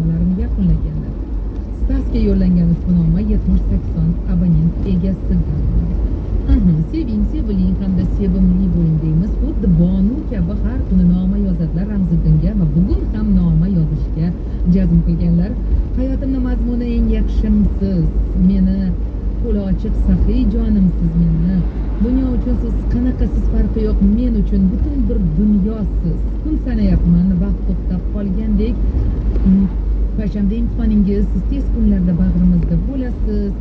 Ularni yakunlaganlar. Stasga yo'llangan ushbu 70-80 abonent egasidir. Seving, seviling hamda sevimli bo'ling deymiz. Xuddi Bonu kabi har kuni noma yozadilar Ramziddinga va bugun ham noma yozishga jazm qilganlar. Hayotimning mazmuni eng yaxshimsiz, meni qo'li ochiq saxiy jonimsiz meni. Dunyo uchun siz qanaqasiz farqi yo'q, men uchun butun bir dunyosiz. Kun sanayapman, vaqt to'xtab qolgandek. Payshanba imtihоningiz, siz tez kunlarda bag'rimizda bo'lasiz.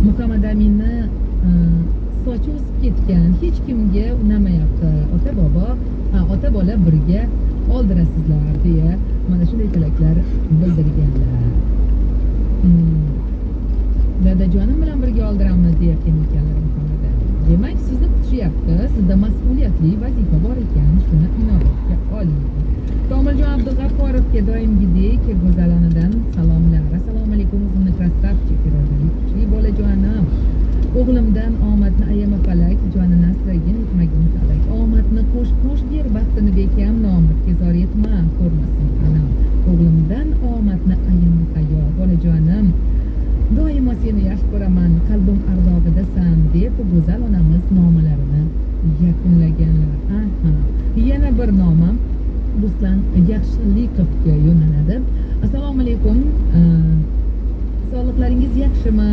Muhammad Aminni sochi o'sib ketgan, hech kimga unamayapti. Ota bola birga oldirasizlar deya mana shunday tilaklar bildirganlar. Dadajonim bilan birga oldiramiz deyotgan ekanlar Muhammad Amin. Demak, sizni kutishyapti, sizda mas'uliyatli vazifa bor ekan, shuni inobatga oling. Komiljon Abdug'afforovga doimgidek go'zalonadan salomlar. Assalomu alaykum, o'zimni krasavchik irodali kuchli bolajonim. O'g'limdan omadni ayama falak, jonini asragin, etmagin falak. Omadni qo'sh ber, baxtini bekam, nomadga zor etma, ko'rmasin anam. O'g'limdan omadni ayama hayo, bolajonim. Doimo seni yaxshi ko'raman, qalbim ardog'idasan deb go'zal onamiz nomalarini yakunlaganlar. Yana bir nomam Ruslan Yaxshilikovga yo'naladi. Assalomu alaykum. Sog'liqlaringiz yaxshimi?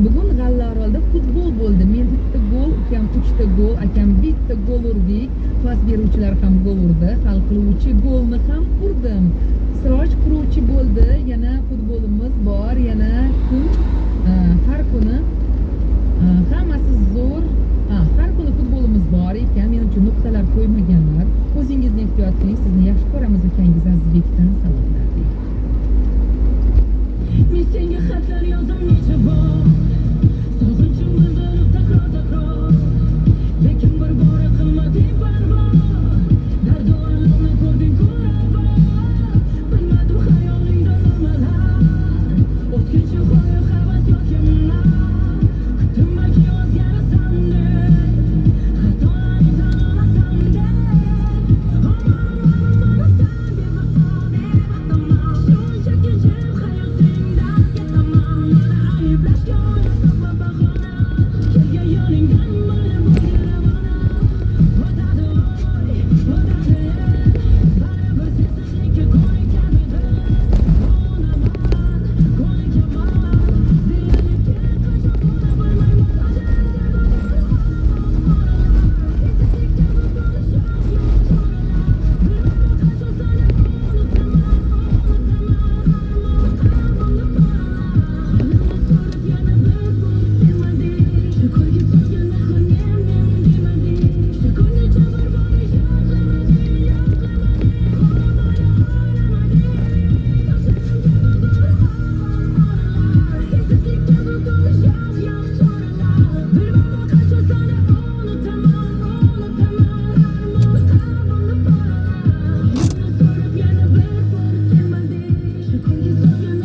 Bugun G'allaorolda futbol bo'ldi. Men 3 ta gol, ukam 3 ta gol, akam 1 ta gol urdik. Pas beruvchilar ham gol urdi. Hal qiluvchi golni ham urdim. Siroj quruvchi bo'ldi. Yana futbolimiz bor, yana kun har kuni hammasi zo'r. Har kuni futbolimiz bor ekan. Men uchun nuqtalar qo'ymaganlar. O'zingizni ehtiyot qiling. Sizni yaxshi ko'ramiz, ukangiz Azizbekdan salomlar.